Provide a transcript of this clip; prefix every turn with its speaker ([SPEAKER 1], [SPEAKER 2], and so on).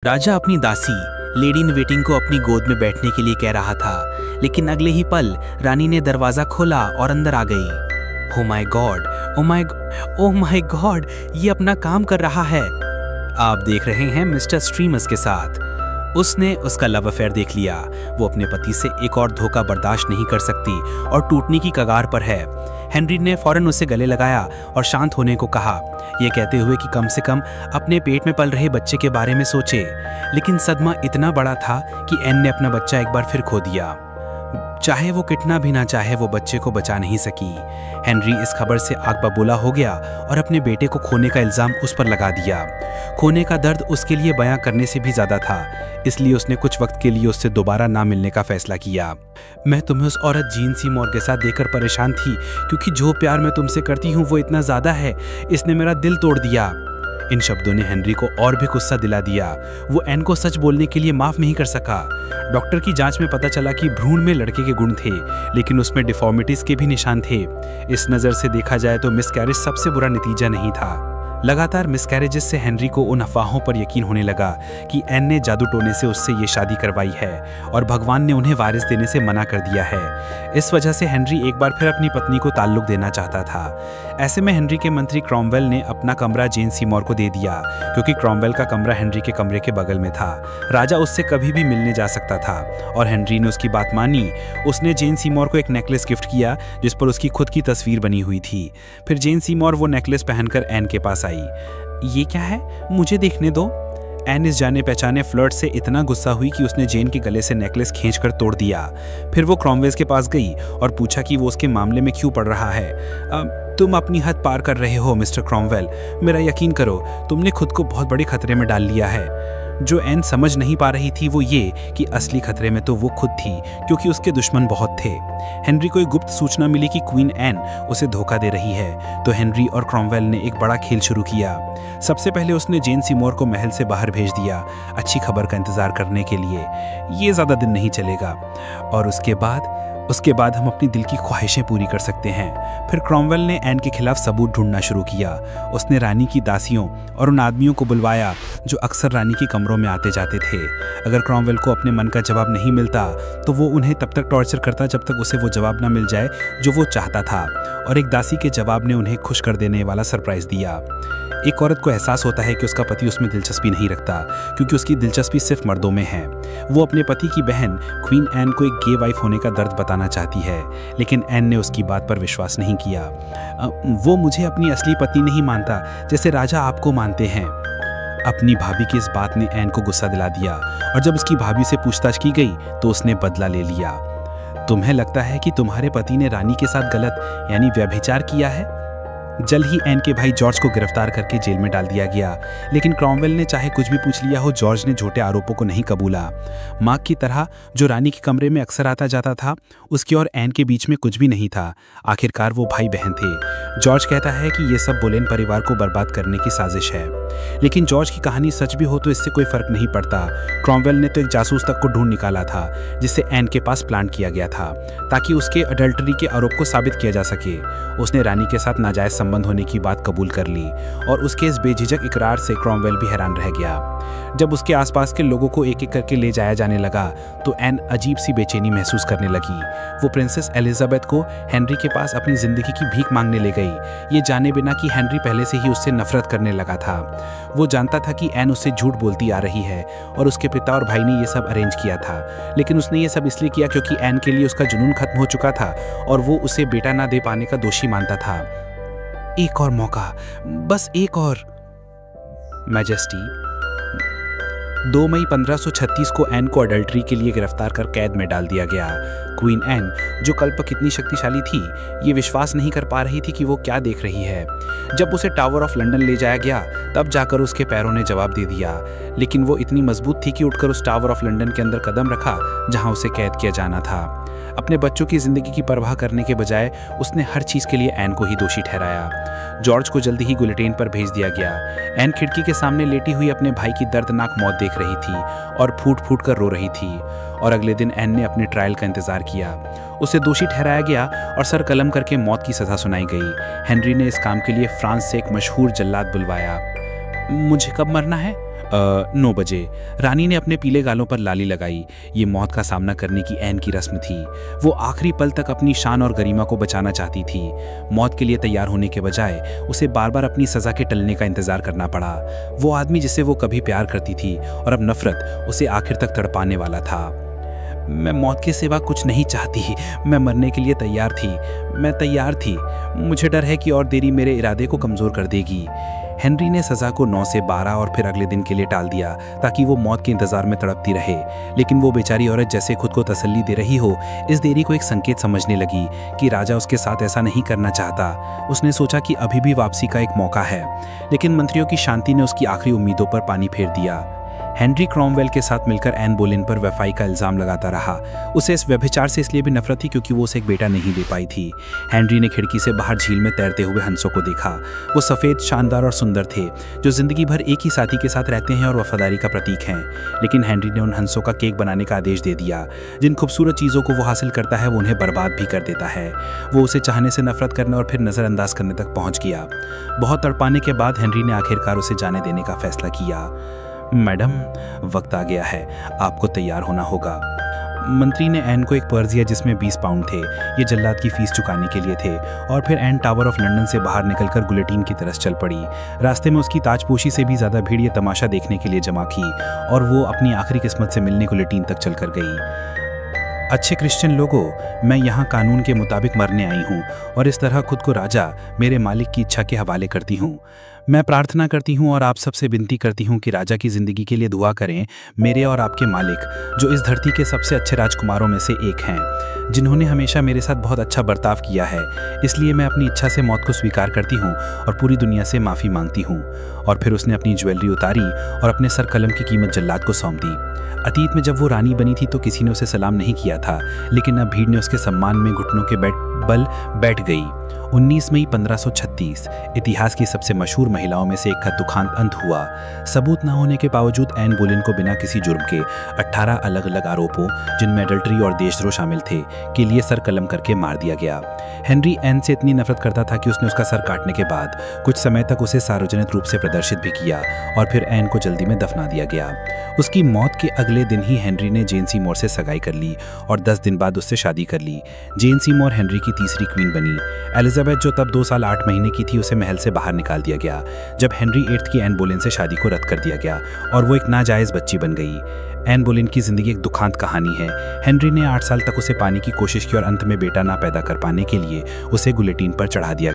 [SPEAKER 1] राजा अपनी दासी lady in waiting को अपनी गोद में बैठने के लिए कह रहा था, लेकिन अगले ही पल रानी ने दरवाजा खोला और अंदर आ गई। Oh my God, oh my God, ये अपना काम कर रहा है। आप देख रहे हैं मिस्टर स्ट्रीमर्स के साथ। उसने उसका लव अफेयर देख लिया। वो अपने पति से एक और धोखा बर्दाश्त नहीं कर सकती और टूटने की कगार पर है। हेनरी ने फौरन उसे गले लगाया और शांत होने को कहा, ये कहते हुए कि कम से कम अपने पेट में पल रहे बच्चे के बारे में सोचे। लेकिन सदमा इतना बड़ा था कि एन ने अपना बच्चा एक बार फिर खो दिया। चाहे वो कितना भी ना चाहे, वो बच्चे को बचा नहीं सकी। हेनरी इस खबर से आग बबूला हो गया और अपने बेटे को खोने का इल्जाम उस पर लगा दिया। खोने का दर्द उसके लिए बयां करने से भी ज्यादा था, इसलिए उसने कुछ वक्त के लिए उससे दोबारा ना मिलने का फैसला किया। मैं तुम्हें उस औरत जीन सीमोर के साथ देखकर परेशान थी, क्योंकि जो प्यार मैं तुमसे करती हूँ वो इतना ज्यादा है, इसने मेरा दिल तोड़ दिया। इन शब्दों ने हेनरी को और भी गुस्सा दिला दिया। वो एन को सच बोलने के लिए माफ नहीं कर सका। डॉक्टर की जांच में पता चला कि भ्रूण में लड़के के गुण थे, लेकिन उसमें डिफॉर्मिटीज के भी निशान थे। इस नज़र से देखा जाए तो मिसकैरेज सबसे बुरा नतीजा नहीं था। लगातार मिसकैरेजेस से हेनरी को उन अफवाहों पर यकीन होने लगा कि एन ने जादू टोने से उससे ये शादी करवाई है और भगवान ने उन्हें वारिस देने से मना कर दिया है। इस वजह से हेनरी एक बार फिर अपनी पत्नी को ताल्लुक देना चाहता था। ऐसे में हेनरी के मंत्री क्रॉमवेल ने अपना कमरा जेन सीमोर को दे दिया, क्योंकि क्रॉमवेल का कमरा हेनरी के कमरे के बगल में था। राजा उससे कभी भी मिलने जा सकता था और हेनरी ने उसकी बात मानी। उसने जेन सीमोर को एक नेकलेस गिफ्ट किया जिस पर उसकी खुद की तस्वीर बनी हुई थी। फिर जेन सीमोर वो नेकलेस पहनकर एन के पास आई। ये क्या है, मुझे देखने दो। एन इस जाने पहचाने फ्लर्ट से इतना गुस्सा हुई कि उसने जेन के गले से नेकलेस खींचकर तोड़ दिया। फिर वो क्रॉमवेल के पास गई और पूछा कि वो उसके मामले में क्यों पड़ रहा है। तुम अपनी हद पार कर रहे हो मिस्टर क्रॉमवेल, मेरा यकीन करो, तुमने खुद को बहुत बड़े खतरे में डाल लिया है। जो एन समझ नहीं पा रही थी वो ये कि असली खतरे में तो वो खुद थी, क्योंकि उसके दुश्मन बहुत थे। हेनरी को एक गुप्त सूचना मिली कि क्वीन एन उसे धोखा दे रही है, तो हेनरी और क्रॉमवेल ने एक बड़ा खेल शुरू किया। सबसे पहले उसने जेन सीमोर को महल से बाहर भेज दिया, अच्छी खबर का इंतजार करने के लिए। ये ज़्यादा दिन नहीं चलेगा और उसके बाद हम अपनी दिल की ख्वाहिशें पूरी कर सकते हैं। फिर क्रॉमवेल ने एन के खिलाफ सबूत ढूंढना शुरू किया। उसने रानी की दासियों और उन आदमियों को बुलवाया जो अक्सर रानी के कमरों में आते जाते थे। अगर क्रॉमवेल को अपने मन का जवाब नहीं मिलता तो वो उन्हें तब तक टॉर्चर करता जब तक उसे वो जवाब ना मिल जाए जो वो चाहता था, और एक दासी के जवाब ने उन्हें खुश कर देने वाला सरप्राइज दिया। एक औरत को एहसास होता है कि उसका पति उसमें दिलचस्पी नहीं रखता, क्योंकि उसकी दिलचस्पी सिर्फ मर्दों में है। वो अपने पति की बहन क्वीन एन को एक गे वाइफ होने का दर्द बताना चाहती है, लेकिन एन ने उसकी बात पर विश्वास नहीं किया। वो मुझे अपनी असली पत्नी नहीं मानता जैसे राजा आपको मानते हैं। अपनी भाभी की इस बात ने एन को गुस्सा दिला दिया, और जब उसकी भाभी से पूछताछ की गई तो उसने बदला ले लिया। तुम्हें लगता है कि तुम्हारे पति ने रानी के साथ गलत यानी व्यभिचार किया है? जल्द ही एन के भाई जॉर्ज को गिरफ्तार करके जेल में डाल दिया गया, लेकिन क्रॉमवेल ने चाहे कुछ भी पूछ लिया हो, जॉर्ज ने झूठे आरोपों को नहीं कबूला। मार्क की तरह जो रानी के कमरे में अक्सर आता जाता था, उसके और एन के बीच में कुछ भी नहीं था। आखिरकार वो भाई बहन थे। जॉर्ज कहता है कि ये सब बोलेन परिवार को बर्बाद करने की साजिश है, लेकिन जॉर्ज की कहानी सच भी हो तो इससे कोई फर्क नहीं पड़ता। क्रॉमवेल ने तो एक जासूस तक को ढूंढ निकाला था जिसे एन के पास प्लान किया गया था, ताकि उसके अडल्टरी के आरोप को साबित किया जा सके। उसने रानी के साथ नाजायज संबंध होने की बात कबूल कर ली, और उसके इस बेझिझक इकरार से क्रॉमवेल भी हैरान रह गया। जब उसके आसपास के लोगों को एक एक करके ले जाया जाने लगा तो एन अजीब सी बेचैनी महसूस करने लगी। वो प्रिंसेस एलिजाबेथ को हेनरी के पास अपनी जिंदगी की भीख मांगने ले गई, ये जाने बिना कि हेनरी पहले से ही उससे नफरत करने लगा था। वो जानता था कि एन उससे झूठ बोलती आ रही है और उसके पिता और भाई ने ये सब अरेंज किया था, लेकिन उसने ये सब इसलिए किया क्योंकि एन के लिए उसका जुनून खत्म हो चुका था और वो उसे बेटा ना दे पाने का दोषी मानता था। एक और मौका, बस एक और। मैजेस्टी, 2 मई 1536 को एन को अडल्ट्री के लिए गिरफ्तार कर कैद में डाल दिया गया। क्वीन एन, जो कल पर कितनी शक्तिशाली थी, ये विश्वास नहीं कर पा रही थी कि वो क्या देख रही है। जब उसे टावर ऑफ लंदन ले जाया गया तब जाकर उसके पैरों ने जवाब दे दिया, लेकिन वो इतनी मजबूत थी कि उठकर उस टावर ऑफ लंदन के अंदर कदम रखा जहां उसे कैद किया जाना था। अपने बच्चों की जिंदगी की परवाह करने के बजाय उसने हर चीज के लिए एन को ही दोषी ठहराया। जॉर्ज को जल्दी ही गुलिटेन पर भेज दिया गया। एन खिड़की के सामने लेटी हुई अपने भाई की दर्दनाक मौत देख रही थी और फूट फूट कर रो रही थी। और अगले दिन एन ने अपने ट्रायल का इंतजार किया। उसे दोषी ठहराया गया और सर कलम करके मौत की सजा सुनाई गई। हेनरी ने इस काम के लिए फ्रांस से एक मशहूर जल्लाद बुलवाया। मुझे कब मरना है? 9 बजे रानी ने अपने पीले गालों पर लाली लगाई। ये मौत का सामना करने की ऐन की रस्म थी। वो आखिरी पल तक अपनी शान और गरिमा को बचाना चाहती थी। मौत के लिए तैयार होने के बजाय उसे बार बार अपनी सज़ा के टलने का इंतज़ार करना पड़ा। वो आदमी जिसे वो कभी प्यार करती थी और अब नफरत उसे आखिर तक तड़पाने वाला था। मैं मौत के सिवा कुछ नहीं चाहती। मैं मरने के लिए तैयार थी। मैं तैयार थी। मुझे डर है कि और देरी मेरे इरादे को कमज़ोर कर देगी। हेनरी ने सज़ा को 9 से 12 और फिर अगले दिन के लिए टाल दिया ताकि वो मौत के इंतज़ार में तड़पती रहे। लेकिन वो बेचारी औरत जैसे खुद को तसल्ली दे रही हो, इस देरी को एक संकेत समझने लगी कि राजा उसके साथ ऐसा नहीं करना चाहता। उसने सोचा कि अभी भी वापसी का एक मौका है, लेकिन मंत्रियों की शांति ने उसकी आखिरी उम्मीदों पर पानी फेर दिया। हेनरी क्रॉमवेल के साथ मिलकर एन बोलेन पर वफाई का इल्ज़ाम लगाता रहा। उसे इस व्यभिचार से इसलिए भी नफरत थी क्योंकि वो उसे एक बेटा नहीं दे पाई थी। हेनरी ने खिड़की से बाहर झील में तैरते हुए हंसों को देखा। वो सफ़ेद, शानदार और सुंदर थे, जो ज़िंदगी भर एक ही साथी के साथ रहते हैं और वफादारी का प्रतीक हैं। लेकिन हेनरी ने उन हंसों का केक बनाने का आदेश दे दिया। जिन खूबसूरत चीज़ों को वो हासिल करता है वो उन्हें बर्बाद भी कर देता है। वो उसे चाहने से नफरत करने और फिर नज़रअंदाज करने तक पहुँच गया। बहुत तड़पाने के बाद हेनरी ने आखिरकार उसे जाने देने का फैसला किया। मैडम, वक्त आ गया है, आपको तैयार होना होगा। मंत्री ने एन को एक पर्स दिया जिसमें 20 पाउंड थे। ये जल्लाद की फीस चुकाने के लिए थे। और फिर एन टावर ऑफ लंदन से बाहर निकलकर गुलेटीन की तरफ चल पड़ी। रास्ते में उसकी ताजपोशी से भी ज़्यादा भीड़ ये तमाशा देखने के लिए जमा की और वो अपनी आखिरी किस्मत से मिलने गुलेटीन तक चल कर गई। अच्छे क्रिश्चियन लोगों, मैं यहाँ कानून के मुताबिक मरने आई हूँ और इस तरह खुद को राजा, मेरे मालिक की इच्छा के हवाले करती हूँ। मैं प्रार्थना करती हूँ और आप सबसे विनती करती हूँ कि राजा की ज़िंदगी के लिए दुआ करें, मेरे और आपके मालिक, जो इस धरती के सबसे अच्छे राजकुमारों में से एक हैं, जिन्होंने हमेशा मेरे साथ बहुत अच्छा बर्ताव किया है। इसलिए मैं अपनी इच्छा से मौत को स्वीकार करती हूँ और पूरी दुनिया से माफ़ी मांगती हूँ। और फिर उसने अपनी ज्वेलरी उतारी और अपने सर कलम की कीमत जल्लाद को सौंप दी। अतीत में जब वो रानी बनी थी तो किसी ने उसे सलाम नहीं किया था, लेकिन अब भीड़ ने उसके सम्मान में घुटनों के बल बैठ गई। 19 मई 1536 इतिहास की सबसे मशहूर महिलाओं में से एक का दुखांत अंत हुआ। सबूत न होने के बावजूद एन बोलेन को बिना किसी जुर्म के 18 अलग अलग आरोपों, जिनमें अडल्ट्री और देशद्रोह शामिल थे, के लिए सर कलम करके मार दिया गया। हेनरी एन से इतनी नफरत करता था कि उसने उसका सर काटने के बाद कुछ समय तक उसे सार्वजनिक रूप से प्रदर्शित भी किया और फिर एन को जल्दी में दफना दिया गया। उसकी मौत के अगले दिन ही हेनरी ने जेन सीमोर से सगाई कर ली और 10 दिन बाद उससे शादी कर ली। जेन सीमोर हेनरी की तीसरी क्वीन बनी। एलिजाबेथ, जो तब 2 साल 8 महीने की थी, उसे महल से बाहर निकाल दिया गया जब हेनरी 8 की एन बोलेन से शादी को रद्द कर दिया गया और वो एक नाजायज़ बच्ची बन गई। एन बोलेन की जिंदगी एक दुखांत कहानी है। हेनरी ने 8 साल तक उसे पाने की कोशिश की और अंत में बेटा ना पैदा कर पाने के लिए उसे गुलेटीन पर चढ़ा दिया।